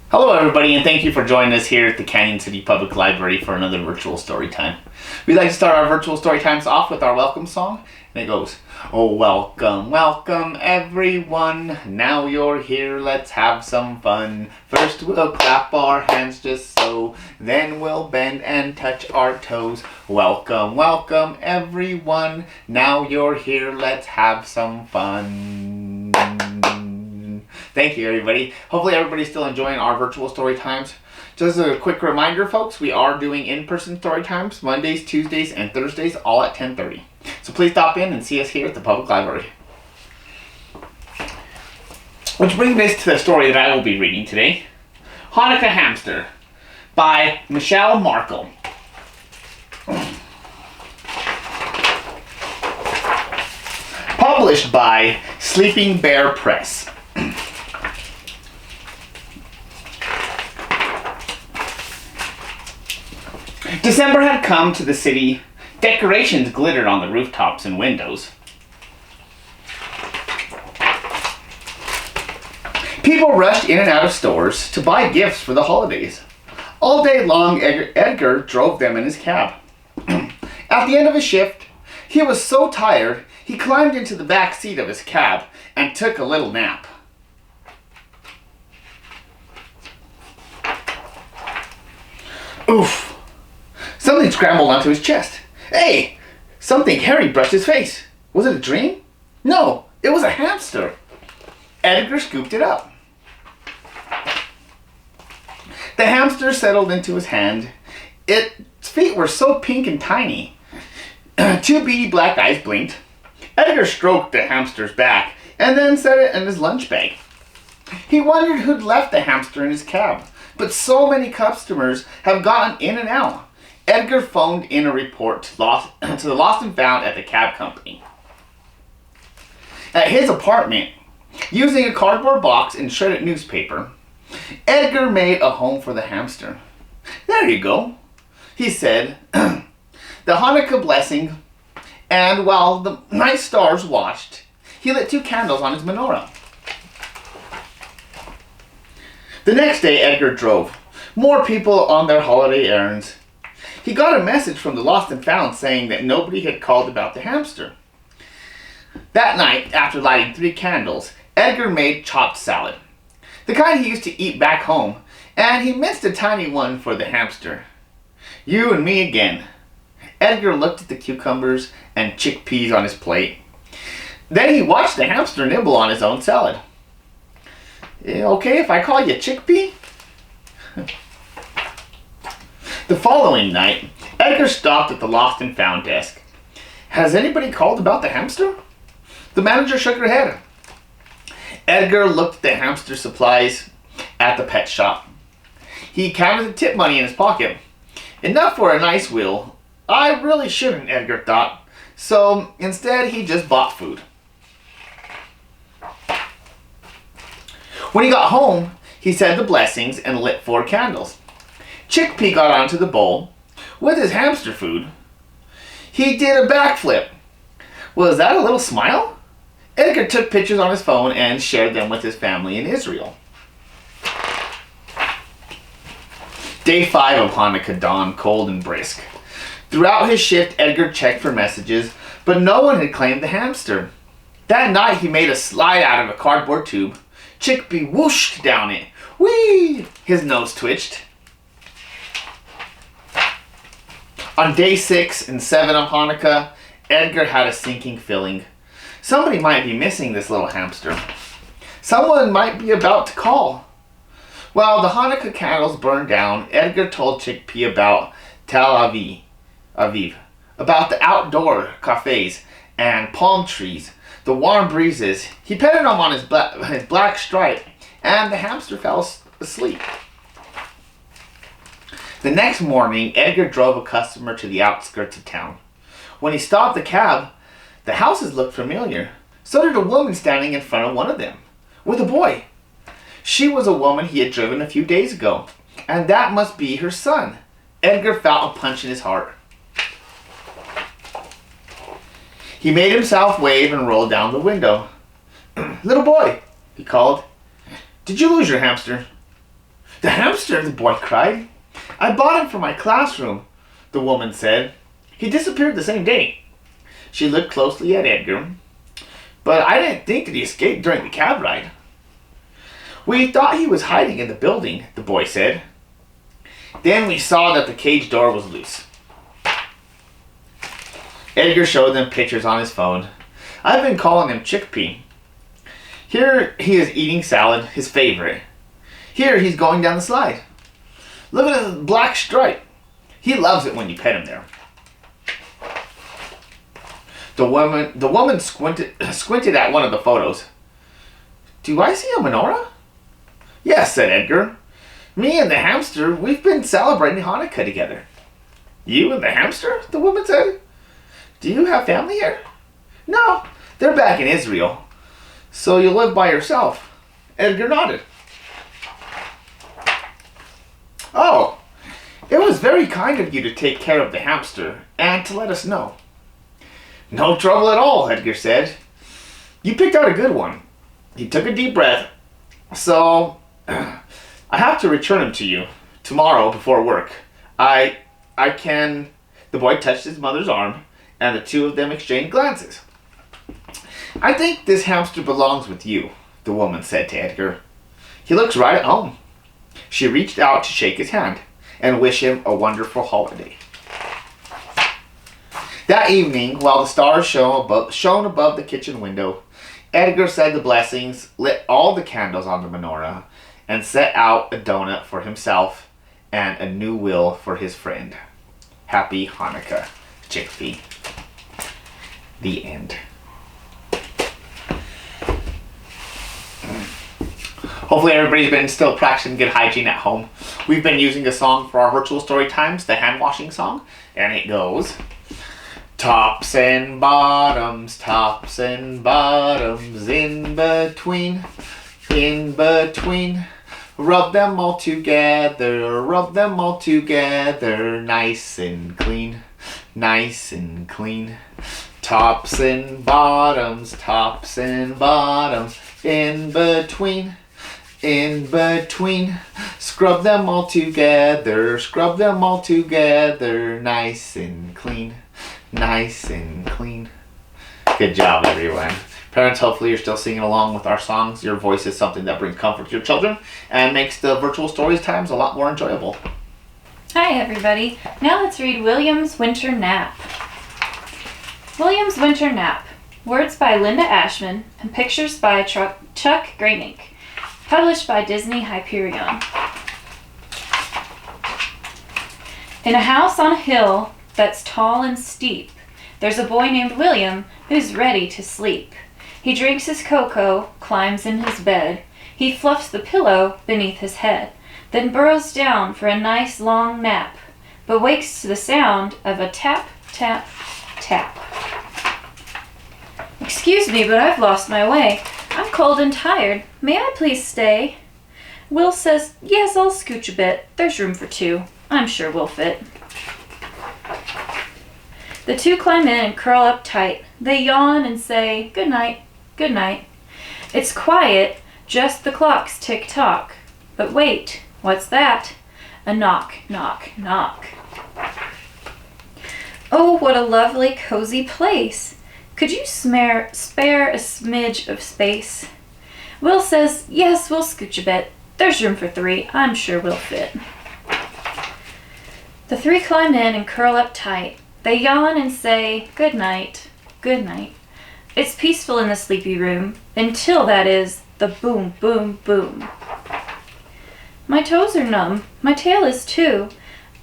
Hello everybody, and thank you for joining us here at the Canyon City Public Library for another virtual story time. We'd like to start our virtual story times off with our welcome song, and it goes, "Oh welcome, welcome everyone, now you're here, let's have some fun. First we'll clap our hands just so, then we'll bend and touch our toes. Welcome, welcome everyone, now you're here, let's have some fun." Thank you, everybody. Hopefully everybody's still enjoying our virtual story times. Just a quick reminder, folks, we are doing in-person story times Mondays, Tuesdays, and Thursdays, all at 10:30. So please stop in and see us here at the public library. Which brings us to the story that I will be reading today, Hanukkah Hamster by Michelle Markle. Published by Sleeping Bear Press. December had come to the city. Decorations glittered on the rooftops and windows. People rushed in and out of stores to buy gifts for the holidays. All day long, Edgar drove them in his cab. At the end of his shift, he was so tired, he climbed into the back seat of his cab and took a little nap. Oof! Something scrambled onto his chest. Hey! Something hairy brushed his face. Was it a dream? No, it was a hamster. Edgar scooped it up. The hamster settled into his hand. Its feet were so pink and tiny. Two beady black eyes blinked. Edgar stroked the hamster's back and then set it in his lunch bag. He wondered who'd left the hamster in his cab, but so many customers have gotten in and out. Edgar phoned in a report to the lost and found at the cab company. At his apartment, using a cardboard box and shredded newspaper, Edgar made a home for the hamster. There you go, he said, the Hanukkah blessing, and while the night stars watched, he lit 2 candles on his menorah. The next day, Edgar drove. More people on their holiday errands. He got a message from the lost and found saying that nobody had called about the hamster. That night, after lighting 3 candles, Edgar made chopped salad, the kind he used to eat back home, and he minced a tiny one for the hamster. You and me again. Edgar looked at the cucumbers and chickpeas on his plate. Then he watched the hamster nibble on his own salad. Okay if I call you chickpea? The following night, Edgar stopped at the lost and found desk. Has anybody called about the hamster? The manager shook her head. Edgar looked at the hamster supplies at the pet shop. He counted the tip money in his pocket. Enough for a nice wheel. I really shouldn't, Edgar thought. So instead, he just bought food. When he got home, he said the blessings and lit 4 candles. Chickpea got onto the bowl with his hamster food. He did a backflip. Was that a little smile? Edgar took pictures on his phone and shared them with his family in Israel. Day 5 of Hanukkah dawned cold and brisk. Throughout his shift, Edgar checked for messages, but no one had claimed the hamster. That night, he made a slide out of a cardboard tube. Chickpea whooshed down it. Whee! His nose twitched. On day 6 and 7 of Hanukkah, Edgar had a sinking feeling. Somebody might be missing this little hamster. Someone might be about to call. While the Hanukkah candles burned down, Edgar told Chickpea about Tel Aviv, about the outdoor cafes and palm trees, the warm breezes. He petted him on his black stripe, and the hamster fell asleep. The next morning, Edgar drove a customer to the outskirts of town. When he stopped the cab, the houses looked familiar. So did a woman standing in front of one of them, with a boy. She was a woman he had driven a few days ago, and that must be her son. Edgar felt a punch in his heart. He made himself wave and rolled down the window. "Little boy," he called. "Did you lose your hamster?" The hamster, the boy cried. I bought him for my classroom, the woman said. He disappeared the same day. She looked closely at Edgar. But I didn't think that he escaped during the cab ride. We thought he was hiding in the building, the boy said. Then we saw that the cage door was loose. Edgar showed them pictures on his phone. I've been calling him Chickpea. Here he is eating salad, his favorite. Here he's going down the slide. Look at his black stripe. He loves it when you pet him there. The woman squinted at one of the photos. Do I see a menorah? Yes, said Edgar. Me and the hamster, we've been celebrating Hanukkah together. You and the hamster? The woman said. Do you have family here? No, they're back in Israel. So you live by yourself. Edgar nodded. Oh, it was very kind of you to take care of the hamster and to let us know. No trouble at all, Edgar said. You picked out a good one. He took a deep breath. So, I have to return him to you tomorrow before work. I can... The boy touched his mother's arm, and the two of them exchanged glances. I think this hamster belongs with you, the woman said to Edgar. He looks right at home. She reached out to shake his hand and wish him a wonderful holiday. That evening, while the stars shone above the kitchen window, Edgar said the blessings, lit all the candles on the menorah, and set out a donut for himself and a new will for his friend. Happy Hanukkah, Chickpea. The end. Hopefully everybody's been still practicing good hygiene at home. We've been using a song for our virtual story times, the hand washing song, and it goes... Tops and bottoms, in between, rub them all together, nice and clean, Tops and bottoms, in between, scrub them all together, nice and clean. Good job, everyone. Parents, hopefully you're still singing along with our songs. Your voice is something that brings comfort to your children and makes the virtual stories times a lot more enjoyable. Hi, everybody. Now let's read William's Winter Nap. William's Winter Nap. Words by Linda Ashman and pictures by Chuck Granick. Published by Disney Hyperion. In a house on a hill that's tall and steep, there's a boy named William who's ready to sleep. He drinks his cocoa, climbs in his bed. He fluffs the pillow beneath his head, then burrows down for a nice long nap, but wakes to the sound of a tap, tap, tap. Excuse me, but I've lost my way. I'm cold and tired. May I please stay? Will says, yes, I'll scooch a bit. There's room for two. I'm sure we'll fit. The two climb in and curl up tight. They yawn and say, good night, good night. It's quiet, just the clock's tick-tock. But wait, what's that? A knock, knock, knock. Oh, what a lovely, cozy place. Could you spare a smidge of space? Will says, yes, we'll scooch a bit. There's room for three. I'm sure we'll fit. The three climb in and curl up tight. They yawn and say, good night, good night. It's peaceful in the sleepy room, until that is the boom, boom, boom. My toes are numb, my tail is too.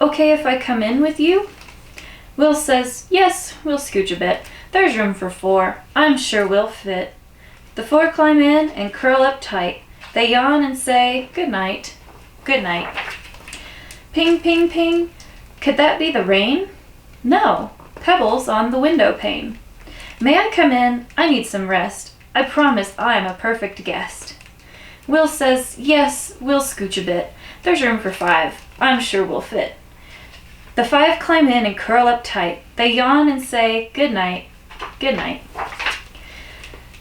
Okay if I come in with you? Will says, yes, we'll scooch a bit. There's room for four, I'm sure we'll fit. The four climb in and curl up tight. They yawn and say, good night, good night. Ping, ping, ping. Could that be the rain? No, pebbles on the window pane. May I come in? I need some rest. I promise I'm a perfect guest. Will says, yes, we'll scooch a bit. There's room for five. I'm sure we'll fit. The five climb in and curl up tight. They yawn and say, good night, good night.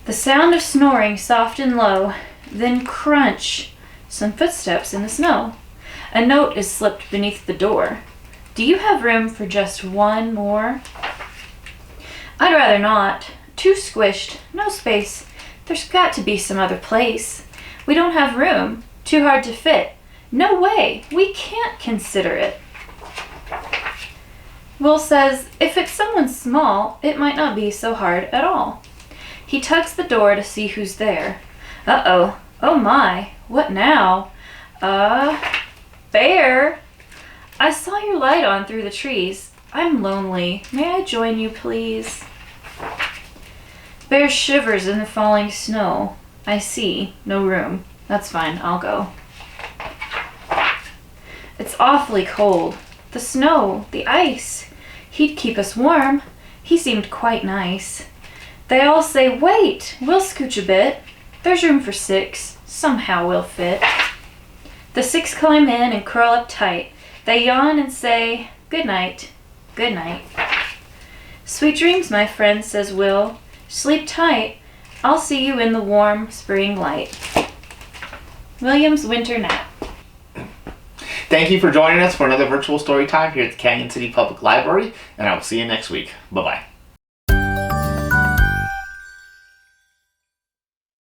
The sound of snoring soft and low, then crunch, some footsteps in the snow. A note is slipped beneath the door. Do you have room for just one more? I'd rather not. Too squished. No space. There's got to be some other place. We don't have room. Too hard to fit. No way. We can't consider it. Will says, if it's someone small, it might not be so hard at all. He tugs the door to see who's there. Uh-oh. Oh my. What now? Bear. I saw your light on through the trees. I'm lonely. May I join you, please? Bear shivers in the falling snow. I see. No room. That's fine. I'll go. It's awfully cold. The snow, the ice. He'd keep us warm. He seemed quite nice. They all say, wait, we'll scooch a bit. There's room for 6. Somehow we'll fit. The 6 climb in and curl up tight. They yawn and say, good night, good night. Sweet dreams, my friend, says Will. Sleep tight. I'll see you in the warm spring light. William's Winter Nap. Thank you for joining us for another virtual story time here at the Canyon City Public Library, and I will see you next week. Bye-bye.